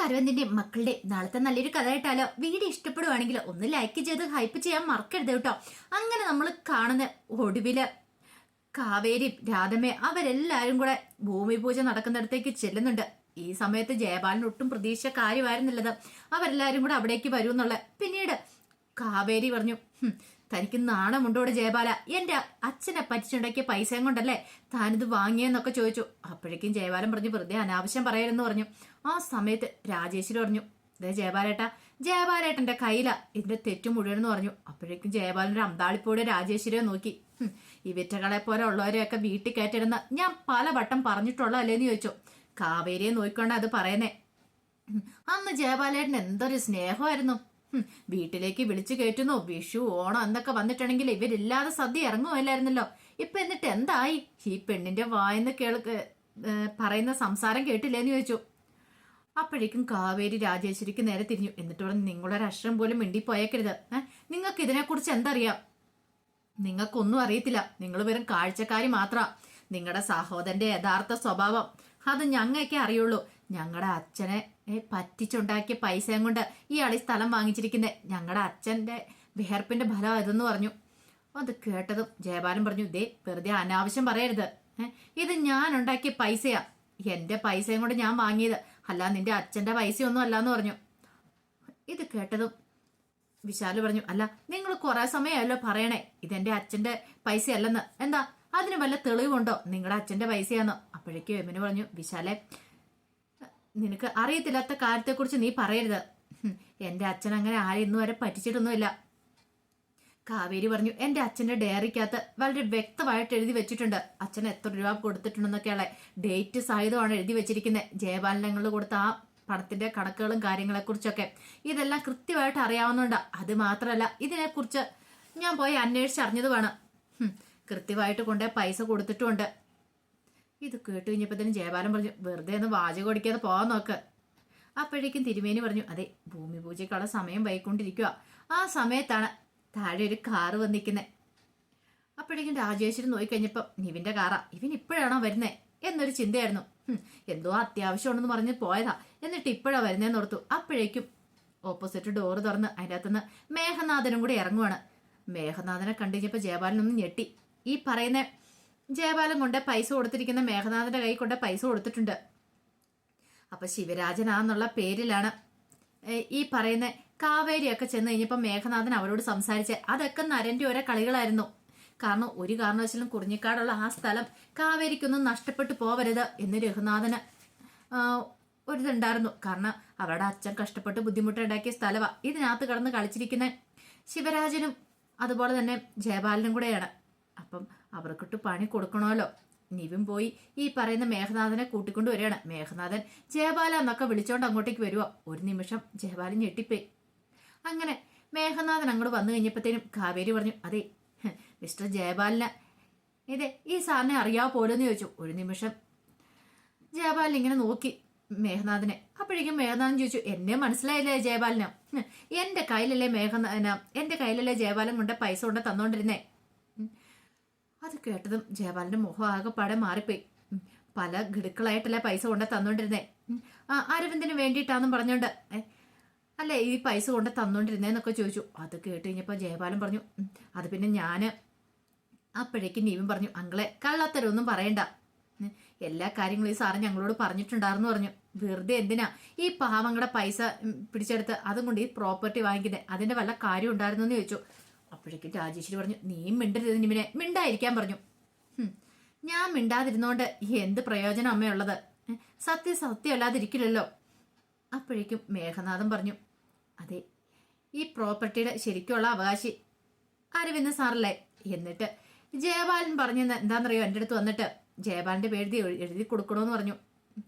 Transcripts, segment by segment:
അരവിന്ദിന്റെ മക്കളുടെ നാളത്തെ നല്ലൊരു കഥ കേട്ടാലോ? വീഡിയോ ഇഷ്ടപ്പെടുവാണെങ്കിൽ ഒന്ന് ലൈക്ക് ചെയ്ത് ഹൈപ്പ് ചെയ്യാൻ മറക്കരുത് കേട്ടോ. അങ്ങനെ നമ്മൾ കാണുന്ന ഒടുവില് കാവേരി രാധമ്മ അവരെല്ലാരും കൂടെ ഭൂമി പൂജ നടക്കുന്നിടത്തേക്ക് ചെല്ലുന്നുണ്ട്. ഈ സമയത്ത് ജയപാലൻ ഒട്ടും പ്രതീക്ഷ കാര്യമായിരുന്നില്ലത് അവരെല്ലാരും കൂടെ അവിടേക്ക് വരൂ എന്നുള്ള. പിന്നീട് കാവേരി പറഞ്ഞു, തനിക്ക് നാണമുണ്ടോടെ ജയപാല? എന്റെ അച്ഛനെ പറ്റിച്ചുണ്ടാക്കിയ പൈസയും കൊണ്ടല്ലേ താനിത് വാങ്ങിയെന്നൊക്കെ ചോദിച്ചു. അപ്പോഴേക്കും ജയപാലൻ പറഞ്ഞു, വെറുതെ അനാവശ്യം പറയരുതെന്ന് പറഞ്ഞു. ആ സമയത്ത് രാജേശ്വരി പറഞ്ഞു, ഇതേ ജയപാലേട്ടന്റെ കയ്യില ഇതിന്റെ തെറ്റു മുഴുവനെന്ന് പറഞ്ഞു. അപ്പോഴേക്കും ജയപാലന്റെ അന്താളിപ്പോടെ രാജേശ്വരിയെ നോക്കി, ഈ വിറ്റകളെ പോലെ ഉള്ളവരെയൊക്കെ വീട്ടിൽ കയറ്റിടുന്ന ഞാൻ പല വട്ടം പറഞ്ഞിട്ടുള്ളതല്ലേന്ന് ചോദിച്ചു. കാവേരിയെ നോക്കിക്കൊണ്ട് അത് പറയുന്നേ. അന്ന് ജയപാലേട്ടൻ എന്തൊരു സ്നേഹമായിരുന്നു. വീട്ടിലേക്ക് വിളിച്ചു കയറ്റുന്നു. വിഷു ഓണം എന്നൊക്കെ വന്നിട്ടുണ്ടെങ്കിൽ ഇവരില്ലാതെ സദ്യ ഇറങ്ങുമല്ലായിരുന്നല്ലോ. ഇപ്പൊ എന്നിട്ട് എന്തായി? ഈ പെണ്ണിന്റെ വായന്ന് പറയുന്ന സംസാരം കേട്ടില്ലേന്ന് ചോദിച്ചു. അപ്പോഴേക്കും കാവേരി രാജേശ്വരിക്ക് നേരെ തിരിഞ്ഞു. എന്നിട്ട് പറഞ്ഞു, നിങ്ങളൊരു അക്ഷരം പോലും മിണ്ടിപ്പോയേക്കരുത്. നിങ്ങൾക്ക് ഇതിനെക്കുറിച്ച് എന്തറിയാം? നിങ്ങൾക്കൊന്നും അറിയത്തില്ല. നിങ്ങൾ വെറും കാഴ്ചക്കാരി മാത്ര. നിങ്ങളുടെ സഹോദരന്റെ യഥാർത്ഥ സ്വഭാവം അത് ഞങ്ങൾക്ക് അറിയുള്ളൂ. ഞങ്ങളുടെ അച്ഛനെ പറ്റിച്ചുണ്ടാക്കിയ പൈസയും കൊണ്ട് ഇയാൾ ഈ സ്ഥലം വാങ്ങിച്ചിരിക്കുന്നത് ഞങ്ങളുടെ അച്ഛന്റെ വിയർപ്പിന്റെ ഫലം ഇതെന്ന് പറഞ്ഞു. അത് കേട്ടതും ജയപാലൻ പറഞ്ഞു, ഇതേ വെറുതെ അനാവശ്യം പറയരുത്. ഇത് ഞാൻ ഉണ്ടാക്കിയ പൈസയാ. എന്റെ പൈസയും കൊണ്ട് ഞാൻ വാങ്ങിയത്, അല്ല നിന്റെ അച്ഛന്റെ പൈസയൊന്നും അല്ലാന്ന് പറഞ്ഞു. ഇത് കേട്ടതും വിശാല് പറഞ്ഞു, അല്ല നിങ്ങൾ കുറെ സമയമല്ലോ പറയണേ ഇതെന്റെ അച്ഛന്റെ പൈസയല്ലെന്ന്. എന്താ അതിന് വല്ല തെളിവുണ്ടോ നിങ്ങളുടെ അച്ഛന്റെ പൈസയാന്ന്? അപ്പോഴേക്കും യമുന പറഞ്ഞു, വിശാലെ നിനക്ക് അറിയത്തില്ലാത്ത കാര്യത്തെക്കുറിച്ച് നീ പറയരുത്. എന്റെ അച്ഛൻ അങ്ങനെ ആരും ഇന്നു വരെ പറ്റിച്ചിട്ടൊന്നുമില്ല. കാവേരി പറഞ്ഞു, എന്റെ അച്ഛന്റെ ഡയറിക്കകത്ത് വളരെ വ്യക്തമായിട്ട് എഴുതി വെച്ചിട്ടുണ്ട് അച്ഛൻ എത്ര രൂപ കൊടുത്തിട്ടുണ്ടെന്നൊക്കെയുള്ള ഡേറ്റ് സഹിതമാണ് എഴുതി വെച്ചിരിക്കുന്നത്. ജയപാലനങ്ങൾ കൊടുത്ത ആ പണത്തിന്റെ കണക്കുകളും കാര്യങ്ങളെ കുറിച്ചൊക്കെ ഇതെല്ലാം കൃത്യമായിട്ട് അറിയാവുന്നുണ്ട്. അത് മാത്രമല്ല ഇതിനെക്കുറിച്ച് ഞാൻ പോയി അന്വേഷിച്ചറിഞ്ഞത് വേണം. കൃത്യമായിട്ട് കൊണ്ടേ പൈസ കൊടുത്തിട്ടുമുണ്ട്. ഇത് കേട്ട് കഴിഞ്ഞപ്പോഴത്തേനും ജയപാലൻ പറഞ്ഞു, വെറുതെ ഒന്ന് വാചകം അടിക്കാതെ പോകാൻ നോക്ക്. അപ്പോഴേക്കും തിരുമേനി പറഞ്ഞു, അതെ ഭൂമി പൂജയ്ക്കുള്ള സമയം വൈകൊണ്ടിരിക്കുക. ആ സമയത്താണ് താഴെ ഒരു കാറ് വന്നിരിക്കുന്നത്. അപ്പോഴേക്കും രാജേശ്വരൻ നോക്കിക്കഴിഞ്ഞപ്പോൾ ഇവന്റെ കാറാ, ഇവൻ ഇപ്പോഴാണോ വരുന്നേ എന്നൊരു ചിന്തയായിരുന്നു. എന്തോ അത്യാവശ്യം ഉണ്ടെന്ന് പറഞ്ഞ് പോയതാ, എന്നിട്ട് ഇപ്പോഴാ വരുന്നേന്ന് ഓർത്തു. അപ്പോഴേക്കും ഓപ്പോസിറ്റ് ഡോറ് തുറന്ന് അതിൻ്റെ അകത്തുനിന്ന് മേഘനാഥനും കൂടി ഇറങ്ങുവാണ്. മേഘനാഥനെ കണ്ടുകഴിഞ്ഞപ്പോൾ ജയപാലനൊന്നും ഞെട്ടി. ഈ പറയുന്ന ജയപാലൻ കൊണ്ട് പൈസ കൊടുത്തിരിക്കുന്ന മേഘനാഥന്റെ കൈ കൊണ്ട് പൈസ കൊടുത്തിട്ടുണ്ട്. അപ്പൊ ശിവരാജനാന്നുള്ള പേരിലാണ് ഈ പറയുന്ന കാവേരിയൊക്കെ ചെന്ന് കഴിഞ്ഞപ്പോൾ മേഘനാഥൻ അവരോട് സംസാരിച്ച് അതൊക്കെ നരന്റെ ഓരോ കളികളായിരുന്നു. കാരണം ഒരു കാരണവശാലും കുറിഞ്ഞിക്കാടുള്ള ആ സ്ഥലം കാവേരിക്കൊന്നും നഷ്ടപ്പെട്ടു പോവരുത് എന്ന് രഘുനാഥന് ഒരിതുണ്ടായിരുന്നു. കാരണം അവരുടെ അച്ഛൻ കഷ്ടപ്പെട്ട് ബുദ്ധിമുട്ടുണ്ടാക്കിയ സ്ഥലമാണ്. ഇതിനകത്ത് കടന്ന് കളിച്ചിരിക്കുന്ന ശിവരാജനും അതുപോലെ തന്നെ ജയപാലനും കൂടെയാണ്. അപ്പം അവർക്കിട്ട് പണി കൊടുക്കണമല്ലോ. നിവിൻ പോയി ഈ പറയുന്ന മേഘനാഥനെ കൂട്ടിക്കൊണ്ട് വരികയാണ്. മേഘനാഥൻ ജയപാല എന്നൊക്കെ വിളിച്ചോണ്ട് അങ്ങോട്ടേക്ക് വരുവോ. ഒരു നിമിഷം ജയപാലൻ ഞെട്ടിപ്പോയി. അങ്ങനെ മേഘനാഥൻ അങ്ങോട്ട് വന്നു കഴിഞ്ഞപ്പോഴത്തേനും കാവേരി പറഞ്ഞു, അതെ മിസ്റ്റർ ജയപാലന് ഇതെ ഈ സാറിനെ അറിയാവോ പോലെന്ന് ചോദിച്ചു. ഒരു നിമിഷം ജയപാലൻ ഇങ്ങനെ നോക്കി മേഘനാഥനെ. അപ്പോഴേക്കും മേഘനാഥൻ ചോദിച്ചു, എന്നെ മനസ്സിലായില്ലേ ജയപാലന്? എന്റെ കയ്യിലല്ലേ ജയപാലൻ കൊണ്ട് പൈസ കൊണ്ട് തന്നോണ്ടിരുന്നേ. അത് കേട്ടതും ജയപാലന്റെ മുഖം ആകെപ്പാടെ മാറിപ്പോയി. പല ഗഡുക്കളായിട്ടല്ലേ പൈസ കൊണ്ട് തന്നോണ്ടിരുന്നേ. അരവിന്ദിന് വേണ്ടിയിട്ടാന്നും പറഞ്ഞോണ്ട് അല്ലേ ഈ പൈസ കൊണ്ട് തന്നോണ്ടിരുന്നേന്നൊക്കെ ചോദിച്ചു. അത് കേട്ട് കഴിഞ്ഞപ്പോൾ ജയപാലൻ പറഞ്ഞു, അത് പിന്നെ ഞാന്. അപ്പോഴേക്കും നീവും പറഞ്ഞു, അങ്ങളെ കള്ളത്തരൊന്നും പറയണ്ട, എല്ലാ കാര്യങ്ങളും ഈ സാറ് ഞങ്ങളോട് പറഞ്ഞിട്ടുണ്ടായിരുന്നു പറഞ്ഞു. വെറുതെ എന്തിനാ ഈ പാവങ്ങളുടെ പൈസ പിടിച്ചെടുത്ത് അതും കൊണ്ട് ഈ പ്രോപ്പർട്ടി വാങ്ങിക്കുന്നത്? അതിന്റെ വല്ല കാര്യം ഉണ്ടായിരുന്നു എന്ന് ചോദിച്ചു. അപ്പോഴേക്കും രാജേശ്വരി പറഞ്ഞു, നീയും മിണ്ടരുത് നിവിനെ, മിണ്ടായിരിക്കാൻ പറഞ്ഞു. ഞാൻ മിണ്ടാതിരുന്നോണ്ട് എന്ത് പ്രയോജനം അമ്മയുള്ളത്? സത്യം അല്ലാതിരിക്കില്ലല്ലോ. അപ്പോഴേക്കും മേഘനാഥൻ പറഞ്ഞു, അതെ ഈ പ്രോപ്പർട്ടിയുടെ ശരിക്കുള്ള അവകാശി അരവിന്ദ് സാറല്ലേ. എന്നിട്ട് ജയപാലൻ പറഞ്ഞു എന്താണെന്നറിയോ, എൻ്റെ അടുത്ത് വന്നിട്ട് ജയപാലന്റെ പേര് എഴുതി കൊടുക്കണമെന്ന് പറഞ്ഞു.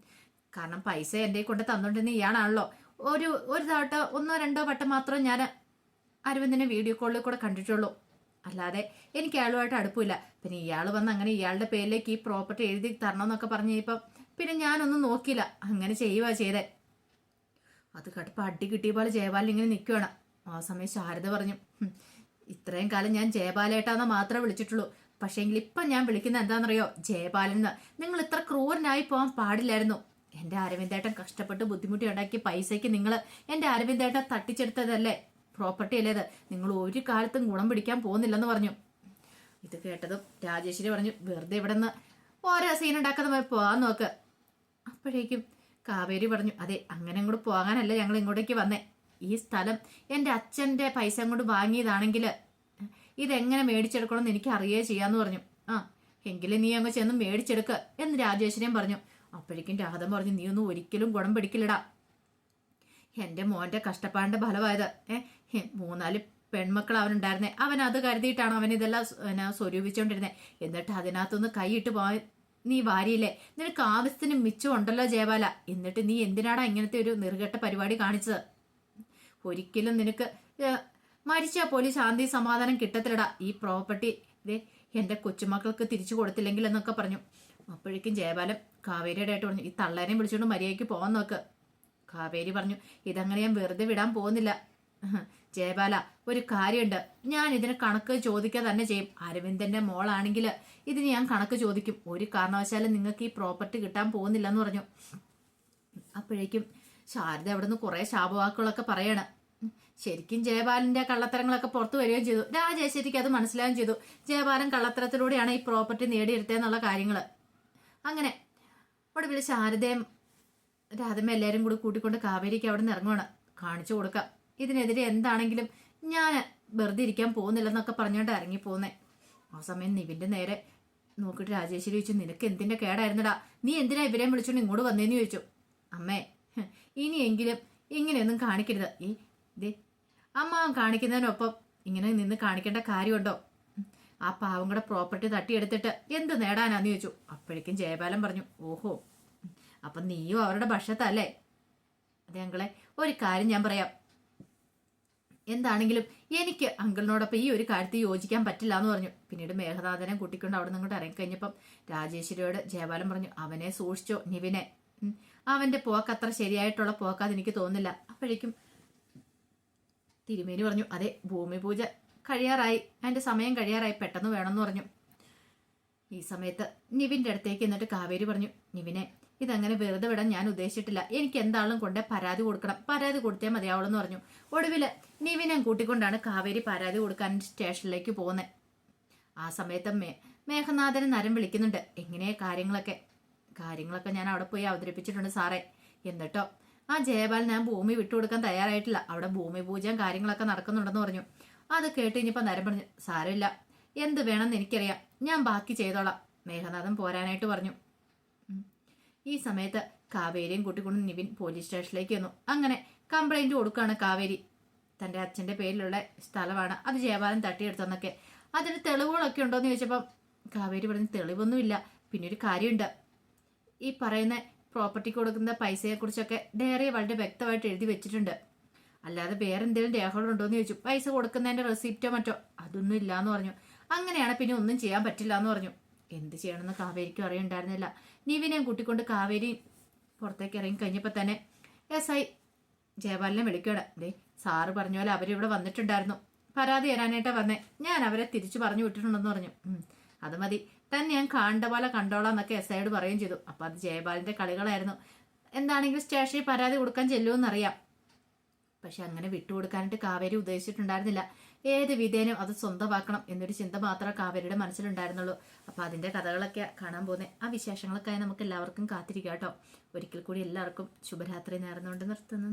കാരണം പൈസ എൻ്റെ കൊണ്ട് തന്നോണ്ടിരുന്ന ഇയാളാണല്ലോ. ഒരു തവട്ട 1-2 വട്ടം മാത്രം ഞാൻ അരവിന്ദിനെ വീഡിയോ കോളിൽ കൂടെ കണ്ടിട്ടുള്ളൂ. അല്ലാതെ എനിക്ക് അയാളുമായിട്ട് അടുപ്പില്ല. പിന്നെ ഇയാൾ വന്ന് അങ്ങനെ ഇയാളുടെ പേരിലേക്ക് ഈ പ്രോപ്പർട്ടി എഴുതി തരണമെന്നൊക്കെ പറഞ്ഞു കഴിഞ്ഞപ്പം പിന്നെ ഞാനൊന്നും നോക്കിയില്ല, അങ്ങനെ ചെയ്യുക ചെയ്തേ. അത് കേട്ടപ്പോൾ അടി കിട്ടിയ പോലെ ജയപാലൻ ഇങ്ങനെ നിൽക്കുകയാണ്. ആ സമയം ശാരദ പറഞ്ഞു, ഇത്രയും കാലം ഞാൻ ജയപാലേട്ടാന്ന് മാത്രമേ വിളിച്ചിട്ടുള്ളൂ. പക്ഷേങ്കിൽ ഇപ്പം ഞാൻ വിളിക്കുന്ന എന്താണെന്നറിയോ, ജയപാലൻ. നിങ്ങൾ ഇത്ര ക്രൂരനായി പോകാൻ പാടില്ലായിരുന്നു. എൻ്റെ അരവിന്ദേട്ടൻ കഷ്ടപ്പെട്ട് ബുദ്ധിമുട്ടി ഉണ്ടാക്കിയ പൈസയ്ക്ക് നിങ്ങൾ എൻ്റെ അരവിന്ദേട്ടൻ തട്ടിച്ചെടുത്തതല്ലേ പ്രോപ്പർട്ടി അല്ലേത്, നിങ്ങൾ ഒരു കാലത്തും ഗുണം പിടിക്കാൻ പോകുന്നില്ലെന്ന് പറഞ്ഞു. ഇത് കേട്ടതും രാജേശ്വരി പറഞ്ഞു, വെറുതെ ഇവിടെ നിന്ന് ഓരോ സീൻ ഉണ്ടാക്കുന്ന പോകാൻ നോക്ക്. അപ്പോഴേക്കും കാവേരി പറഞ്ഞു, അതെ അങ്ങനെ അങ്ങോട്ട് പോകാനല്ല ഞങ്ങൾ ഇങ്ങോട്ടേക്ക് വന്നേ. ഈ സ്ഥലം എൻ്റെ അച്ഛൻ്റെ പൈസ കൊണ്ട് വാങ്ങിയതാണെങ്കിൽ ഇതെങ്ങനെ മേടിച്ചെടുക്കണമെന്ന് എനിക്ക് അറിയുകയോ ചെയ്യാന്ന് പറഞ്ഞു. ആ എങ്കിലും നീ അങ്ങ് ചെന്ന് മേടിച്ചെടുക്കുക എന്ന് രാജേശ്വരിയും പറഞ്ഞു. അപ്പോഴേക്കും രാധ പറഞ്ഞു, നീ ഒന്നും ഒരിക്കലും ഗുണം പിടിക്കില്ലടാ. എൻ്റെ മോൻ്റെ കഷ്ടപ്പാടിൻ്റെ ഫലമായത് 3-4 പെൺമക്കൾ അവനുണ്ടായിരുന്നേ. അവൻ അത് കരുതിയിട്ടാണ് അവൻ ഇതെല്ലാം സ്വരൂപിച്ചുകൊണ്ടിരുന്നത്. എന്നിട്ട് അതിനകത്തൊന്ന് കൈയിട്ട് പോകാൻ നീ വാരിയില്ലേ? നിനക്ക് ആവശ്യത്തിന് മിച്ചം ഉണ്ടല്ലോ ജയബാല. എന്നിട്ട് നീ എന്തിനാടാ ഇങ്ങനത്തെ ഒരു നിർഘട്ട പരിപാടി കാണിച്ചത്? ഒരിക്കലും നിനക്ക് മരിച്ചാൽ പോലും ശാന്തി സമാധാനം കിട്ടത്തില്ലടാ. ഈ പ്രോപ്പർട്ടി ഇതേ എൻ്റെ കൊച്ചുമക്കൾക്ക് തിരിച്ചു കൊടുത്തില്ലെങ്കിൽ എന്നൊക്കെ പറഞ്ഞു. അപ്പോഴേക്കും ജയബാലൻ കാവേരിയുടെ ആയിട്ട് പറഞ്ഞു, ഈ തള്ളേനെയും വിളിച്ചുകൊണ്ട് മര്യാദയ്ക്ക് പോകാൻ നോക്ക്. കാവേരി പറഞ്ഞു, ഇതങ്ങനെ ഞാൻ വെറുതെ വിടാൻ പോകുന്നില്ല ജയബാല. ഒരു കാര്യമുണ്ട്, ഞാൻ ഇതിന് കണക്ക് ചോദിക്കുക തന്നെ ചെയ്യും. അരവിന്ദന്റെ മോളാണെങ്കിൽ ഇതിന് ഞാൻ കണക്ക് ചോദിക്കും. ഒരു കാരണവശാലും നിങ്ങൾക്ക് ഈ പ്രോപ്പർട്ടി കിട്ടാൻ പോകുന്നില്ല എന്ന് പറഞ്ഞു. അപ്പോഴേക്കും ശാരദ അവിടെ നിന്ന് കുറെ ശാപവാക്കുകളൊക്കെ പറയണം. ശരിക്കും ജയബാലന്റെ കള്ളത്തരങ്ങളൊക്കെ പുറത്തു വരികയും ചെയ്തു. രാജേശ്വരിക്ക് അത് മനസ്സിലാവുകയും ചെയ്തു. ജയബാലൻ കള്ളത്തരത്തിലൂടെയാണ് ഈ പ്രോപ്പർട്ടി നേടിയെടുത്തതെന്നുള്ള കാര്യങ്ങൾ. അങ്ങനെ ഒടുവിൽ ശാരദയും രാധമ്മ എല്ലാവരും കൂടി കൂട്ടിക്കൊണ്ട് കാവേരിക്ക് അവിടെ നിന്ന് ഇറങ്ങുവാണ്. കാണിച്ചു കൊടുക്കാം, ഇതിനെതിരെ എന്താണെങ്കിലും ഞാൻ വെറുതെ ഇരിക്കാൻ പോകുന്നില്ലെന്നൊക്കെ പറഞ്ഞുകൊണ്ട് ഇറങ്ങിപ്പോന്നേ. ആ സമയം നിവിന്റെ നേരെ നോക്കിയിട്ട് രാജേശ്വരി ചോദിച്ചു, നിനക്ക് എന്തിന്റെ കേടായിരുന്നടാ? നീ എന്തിനാ ഇവരെ വിളിച്ചോണ്ട് ഇങ്ങോട്ട് വന്നേന്ന് ചോദിച്ചു. അമ്മേ ഇനിയെങ്കിലും ഇങ്ങനെയൊന്നും കാണിക്കരുത്. ഇതേ അമ്മ കാണിക്കുന്നതിനൊപ്പം ഇങ്ങനെ നിന്ന് കാണിക്കേണ്ട കാര്യമുണ്ടോ? ആ പാവം കൂടെ പ്രോപ്പർട്ടി തട്ടിയെടുത്തിട്ട് എന്ത് നേടാനാന്ന് ചോദിച്ചു. അപ്പോഴേക്കും ജയബാലൻ പറഞ്ഞു, ഓഹോ അപ്പൊ നീയും അവരുടെ ഭക്ഷത്തല്ലേ? അതെ അങ്കിളെ, ഒരു കാര്യം ഞാൻ പറയാം. എന്താണെങ്കിലും എനിക്ക് അങ്കിളിനോടൊപ്പം ഈ ഒരു കാര്യത്തിൽ യോജിക്കാൻ പറ്റില്ല എന്ന് പറഞ്ഞു. പിന്നീട് മേഘനാഥനെ കൂട്ടിക്കൊണ്ട് അവിടെ നിങ്ങോട്ട് ഇറങ്ങിക്കഴിഞ്ഞപ്പം രാജേശ്വരിയോട് ജയബാലൻ പറഞ്ഞു, അവനെ സൂക്ഷിച്ചോ നിവിനെ. അവന്റെ പോക്ക് അത്ര ശരിയായിട്ടുള്ള പോക്കാന്ന് എനിക്ക് തോന്നുന്നില്ല. അപ്പോഴേക്കും തിരുമേനി പറഞ്ഞു, അതെ ഭൂമി പൂജ കഴിയാറായി, അതിന്റെ സമയം കഴിയാറായി, പെട്ടെന്ന് വേണമെന്ന് പറഞ്ഞു. ഈ സമയത്ത് നിവിന്റെ അടുത്തേക്ക് എന്നിട്ട് കാവേരി പറഞ്ഞു, നിവിനെ ഇതങ്ങനെ വെറുതെ വിടാൻ ഞാൻ ഉദ്ദേശിച്ചിട്ടില്ല. എനിക്ക് എന്താളും കൊണ്ട് പരാതി കൊടുക്കണം, പരാതി കൊടുത്തേ മതിയാവുള്ളൂ പറഞ്ഞു. ഒടുവിൽ നിവിനെ കൂട്ടിക്കൊണ്ടാണ് കാവേരി പരാതി കൊടുക്കാൻ സ്റ്റേഷനിലേക്ക് പോകുന്നത്. ആ സമയത്ത് മേഘനാഥന് നരം വിളിക്കുന്നുണ്ട്. എങ്ങനെയാ കാര്യങ്ങളൊക്കെ ഞാൻ അവിടെ പോയി അവതരിപ്പിച്ചിട്ടുണ്ട് സാറേ. എന്നിട്ടോ ആ ജയപാൽ ഞാൻ ഭൂമി വിട്ടുകൊടുക്കാൻ തയ്യാറായിട്ടില്ല. അവിടെ ഭൂമി പൂജയും കാര്യങ്ങളൊക്കെ നടക്കുന്നുണ്ടെന്ന് പറഞ്ഞു. അത് കേട്ട് ഇനിയിപ്പോൾ നരം പറഞ്ഞു, സാരമില്ല, എന്ത് വേണമെന്ന് എനിക്കറിയാം, ഞാൻ ബാക്കി ചെയ്തോളാം. മേഘനാഥൻ പോരാനായിട്ട് പറഞ്ഞു. ഈ സമയത്ത് കാവേരിയും കൂട്ടിക്കൊണ്ട് നിവിൻ പോലീസ് സ്റ്റേഷനിലേക്ക് വന്നു. അങ്ങനെ കംപ്ലൈന്റ് കൊടുക്കുകയാണ് കാവേരി. തൻ്റെ അച്ഛൻ്റെ പേരിലുള്ള സ്ഥലമാണ്, അത് ജയപാലൻ തട്ടിയെടുത്തെന്നൊക്കെ. അതിന് തെളിവുകളൊക്കെ ഉണ്ടോയെന്ന് ചോദിച്ചപ്പം കാവേരി പറഞ്ഞു, തെളിവൊന്നുമില്ല. പിന്നെ ഒരു കാര്യമുണ്ട്, ഈ പറയുന്ന പ്രോപ്പർട്ടിക്ക് കൊടുക്കുന്ന പൈസയെക്കുറിച്ചൊക്കെ ഡയറി വളരെ വ്യക്തമായിട്ട് എഴുതി വെച്ചിട്ടുണ്ട്. അല്ലാതെ വേറെ എന്തെങ്കിലും രേഖകളുണ്ടോ എന്ന് ചോദിച്ചു. പൈസ കൊടുക്കുന്നതിന്റെ റെസിപ്റ്റോ മറ്റോ അതൊന്നും ഇല്ലാന്ന് പറഞ്ഞു. അങ്ങനെയാണ് പിന്നെ ഒന്നും ചെയ്യാൻ പറ്റില്ല എന്ന് പറഞ്ഞു. എന്ത് ചെയ്യണമെന്ന് കാവേരിക്കും അറിയണ്ടായിരുന്നില്ല. നിവിനെയും കൂട്ടിക്കൊണ്ട് കാവേരി പുറത്തേക്ക് ഇറങ്ങി കഴിഞ്ഞപ്പോൾ തന്നെ SI ജയപാലിനെ വിളിക്കണം. ദേ സാറ് പറഞ്ഞ പോലെ അവരിവിടെ വന്നിട്ടുണ്ടായിരുന്നു, പരാതി തരാനായിട്ടാ വന്നേ. ഞാൻ അവരെ തിരിച്ചു പറഞ്ഞു വിട്ടിട്ടുണ്ടെന്ന് പറഞ്ഞു. അത് മതി, തന്നെ ഞാൻ കണ്ട പോലെ കണ്ടോളാം എന്നൊക്കെ SIയോട് പറയുകയും ചെയ്തു. അപ്പൊ അത് ജയപാലിന്റെ കളികളായിരുന്നു. എന്താണെങ്കിലും സ്റ്റേഷനിൽ പരാതി കൊടുക്കാൻ ചെല്ലുമെന്നറിയാം. പക്ഷെ അങ്ങനെ വിട്ടുകൊടുക്കാനായിട്ട് കാവേരി ഉദ്ദേശിച്ചിട്ടുണ്ടായിരുന്നില്ല. ഏത് വിധേനും അത് സ്വന്തമാക്കണം എന്നൊരു ചിന്ത മാത്രമേ കാവേരിയുടെ മനസ്സിലുണ്ടായിരുന്നുള്ളൂ. അപ്പൊ അതിന്റെ കഥകളൊക്കെ കാണാൻ പോകുന്നത്. ആ വിശേഷങ്ങളൊക്കെ നമുക്ക് എല്ലാവർക്കും കാത്തിരിക്കാം കേട്ടോ. ഒരിക്കൽ കൂടി എല്ലാവർക്കും ശുഭരാത്രി നേർന്നുകൊണ്ട് നിർത്തുന്നു.